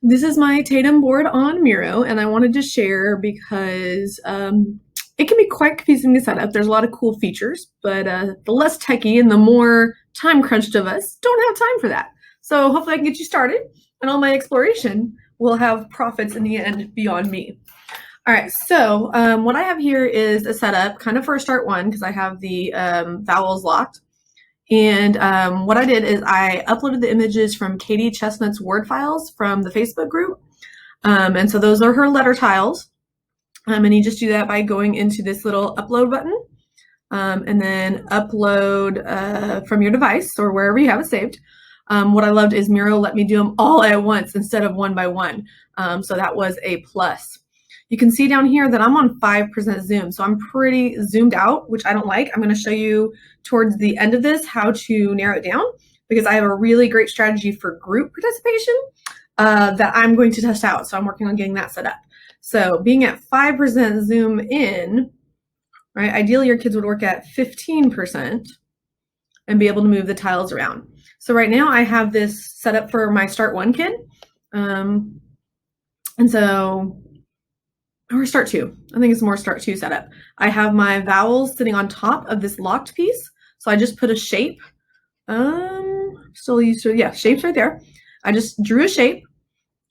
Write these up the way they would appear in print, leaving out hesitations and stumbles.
This is my Tattum board on Miro, and I wanted to share because it can be quite confusing to set up. There's a lot of cool features, but the less techie and the more time crunched of us don't have time for that. So hopefully I can get you started, and all my exploration will have profits in the end beyond me. All right, so what I have here is a setup kind of for a start one because I have the vowels locked. And what I did is I uploaded the images from Katie Chestnut's Word files from the Facebook group. And so those are her letter tiles. And you just do that by going into this little upload button and then upload from your device or wherever you have it saved. What I loved is Miro let me do them all at once instead of one by one. So that was a plus. You can see down here that I'm on 5% zoom, so I'm pretty zoomed out, which I don't like. I'm going to show you towards the end of this how to narrow it down because I have a really great strategy for group participation that I'm going to test out. So I'm working on getting that set up. So being at 5% zoom in, right? Ideally, your kids would work at 15% and be able to move the tiles around. So right now I have this set up for my start one kid. And so or start two. I think it's more start two setup. I have my vowels sitting on top of this locked piece. So I just put a shape. Still used to, yeah, shapes right there. I just drew a shape.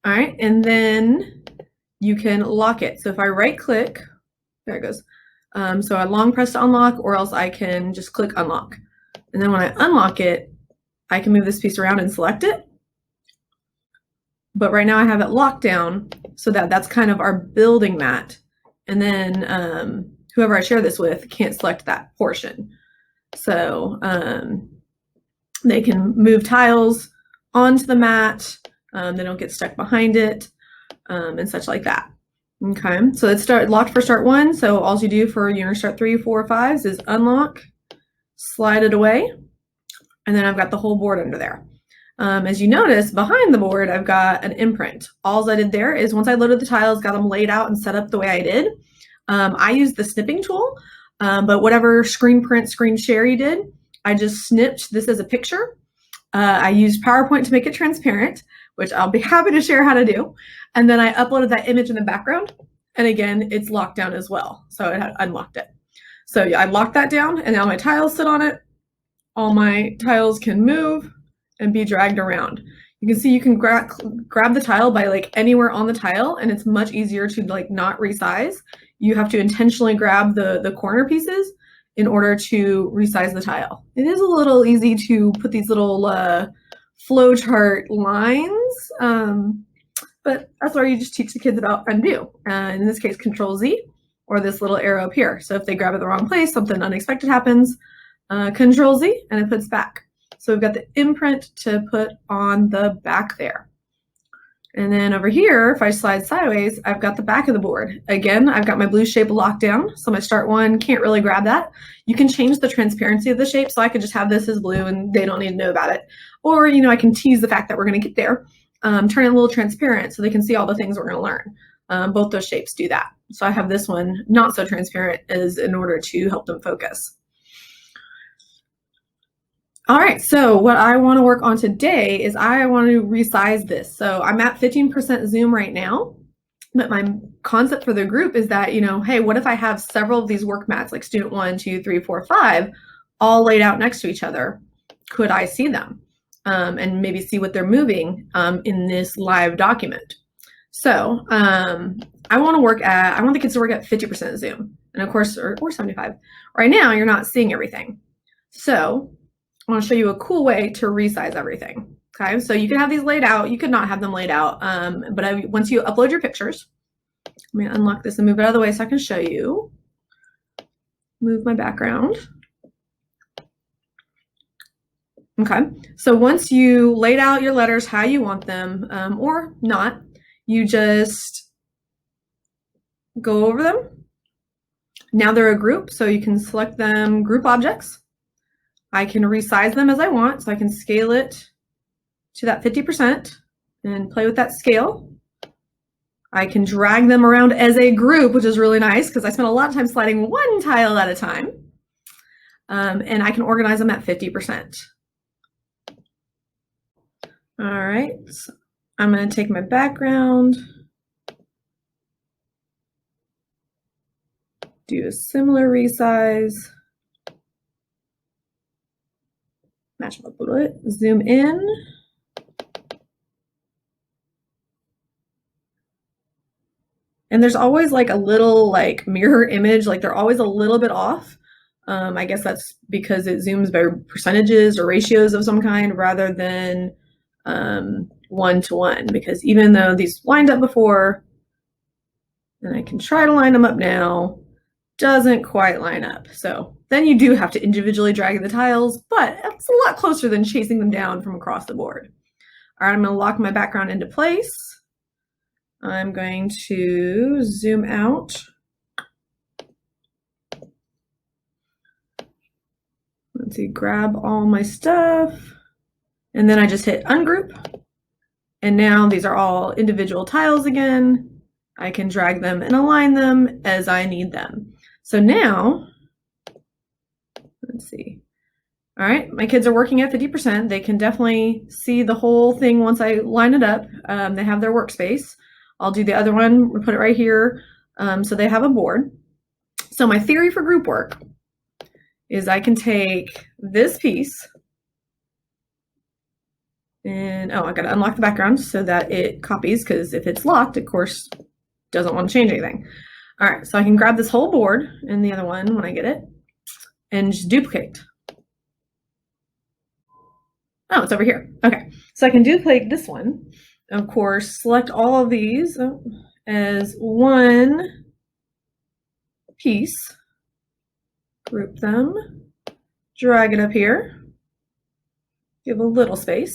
All right. And then you can lock it. So if I right click, there it goes. So I long press to unlock, or else I can just click unlock. And then when I unlock it, I can move this piece around and select it. But right now I have it locked down so that that's kind of our building mat. And then whoever I share this with can't select that portion. So they can move tiles onto the mat. They don't get stuck behind it and such like that. Okay, so it's locked for start one. So all you do for unit start 3, 4, 5s is unlock, slide it away, and then I've got the whole board under there. As you notice, behind the board, I've got an imprint. All I did there is once I loaded the tiles, got them laid out and set up the way I did, I used the snipping tool, but whatever screen print, screen share you did, I just snipped this as a picture. I used PowerPoint to make it transparent, which I'll be happy to share how to do. And then I uploaded that image in the background. And again, it's locked down as well. So it had unlocked it. So yeah, I locked that down and now my tiles sit on it. All my tiles can move and be dragged around. You can see you can grab the tile by like anywhere on the tile, and it's much easier to like not resize. You have to intentionally grab the corner pieces in order to resize the tile. It is a little easy to put these little flowchart lines, but that's where you just teach the kids about undo. In this case, Control Z, or this little arrow up here. So if they grab it the wrong place, something unexpected happens, Control Z, and it puts back. So we've got the imprint to put on the back there. And then over here, if I slide sideways, I've got the back of the board. Again, I've got my blue shape locked down. So my start one can't really grab that. You can change the transparency of the shape. So I could just have this as blue and they don't need to know about it. Or, you know, I can tease the fact that we're going to get there, turn it a little transparent so they can see all the things we're going to learn. Both those shapes do that. So I have this one not so transparent as in order to help them focus. All right, so what I want to work on today is I want to resize this. So I'm at 15% zoom right now, but my concept for the group is that, you know, hey, what if I have several of these work mats, like student 1, 2, 3, 4, 5, all laid out next to each other? Could I see them and maybe see what they're moving in this live document? So I want the kids to work at 50% zoom, and of course, or 75. Right now, you're not seeing everything. So I want to show you a cool way to resize everything. Okay, so you can have these laid out. You could not have them laid out, but once you upload your pictures, let me unlock this and move it out of the way so I can show you. Move my background. Okay, so once you laid out your letters how you want them, or not, you just go over them. Now they're a group, so you can select them group objects. I can resize them as I want, so I can scale it to that 50% and play with that scale. I can drag them around as a group, which is really nice because I spent a lot of time sliding one tile at a time. And I can organize them at 50%. All right, I'm going to take my background, do a similar resize, match them up a little bit, zoom in. And there's always like a little like mirror image, like they're always a little bit off. I guess that's because it zooms by percentages or ratios of some kind rather than one-to-one, because even though these lined up before, and I can try to line them up now, doesn't quite line up. So then you do have to individually drag the tiles, but it's a lot closer than chasing them down from across the board. All right, I'm going to lock my background into place. I'm going to zoom out. Let's see, grab all my stuff. And then I just hit ungroup. And now these are all individual tiles again. I can drag them and align them as I need them. So now, let's see. All right, my kids are working at 50%. They can definitely see the whole thing once I line it up. They have their workspace. I'll do the other one, we'll put it right here. So they have a board. So my theory for group work is I can take this piece and, oh, I gotta unlock the background so that it copies, because if it's locked, of course, doesn't want to change anything. All right, so I can grab this whole board and the other one when I get it and just duplicate. Oh, it's over here. Okay, so I can duplicate this one. Of course, select all of these as one piece, group them, drag it up here, give a little space.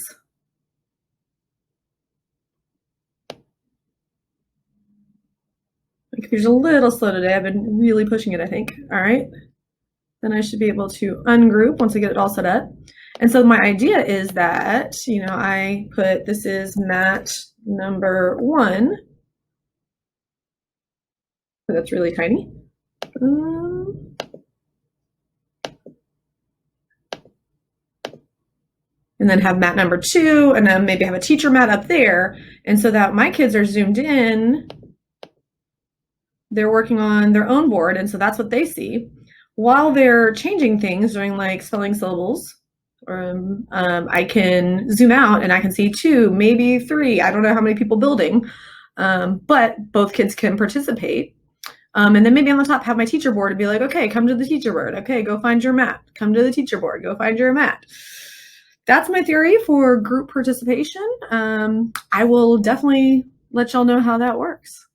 My computer's a little slow today. I've been really pushing it, I think. All right. Then I should be able to ungroup once I get it all set up. And so my idea is that, you know, I put, this is mat number 1. So that's really tiny. And then have mat number 2, and then maybe have a teacher mat up there. And so that my kids are zoomed in, they're working on their own board, and so that's what they see. While they're changing things, doing like spelling syllables, I can zoom out and I can see 2, maybe 3. I don't know how many people building, but both kids can participate. And then maybe on the top have my teacher board and be like, okay, come to the teacher board. Okay, go find your mat. Come to the teacher board. Go find your mat. That's my theory for group participation. I will definitely let y'all know how that works.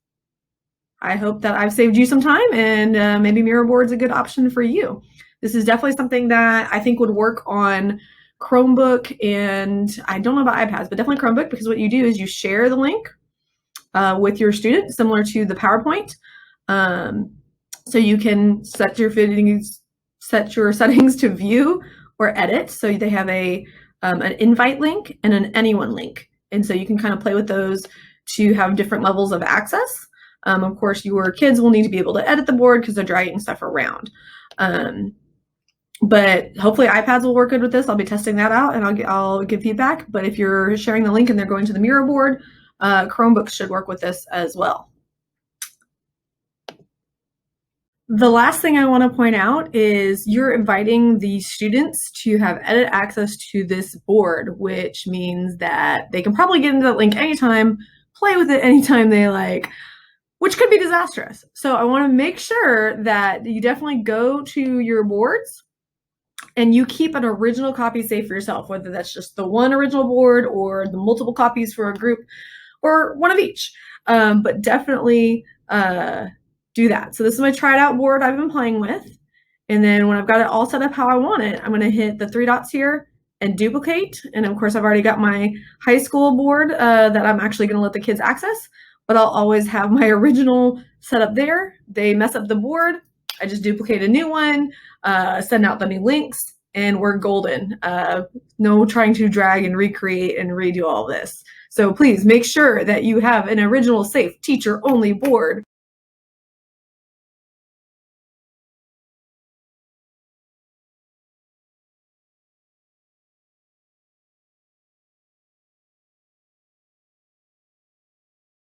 I hope that I've saved you some time, and maybe Miro board's a good option for you. This is definitely something that I think would work on Chromebook, and I don't know about iPads, but definitely Chromebook, because what you do is you share the link with your student, similar to the PowerPoint. So you can set your settings to view or edit. So they have an invite link and an anyone link. And so you can kind of play with those to have different levels of access. Of course, your kids will need to be able to edit the board because they're dragging stuff around. But hopefully iPads will work good with this. I'll be testing that out and I'll give feedback. But if you're sharing the link and they're going to the Miro board, Chromebooks should work with this as well. The last thing I want to point out is you're inviting the students to have edit access to this board, which means that they can probably get into that link anytime, play with it anytime they like, which could be disastrous. So I want to make sure that you definitely go to your boards and you keep an original copy safe for yourself, whether that's just the one original board or the multiple copies for a group or one of each. But definitely do that. So this is my tried out board I've been playing with. And then when I've got it all set up how I want it, I'm going to hit the 3 dots here and duplicate. And of course, I've already got my high school board that I'm actually going to let the kids access, but I'll always have my original set up there. They mess up the board, I just duplicate a new one, send out the new links, and we're golden. No trying to drag and recreate and redo all this. So please make sure that you have an original safe teacher only board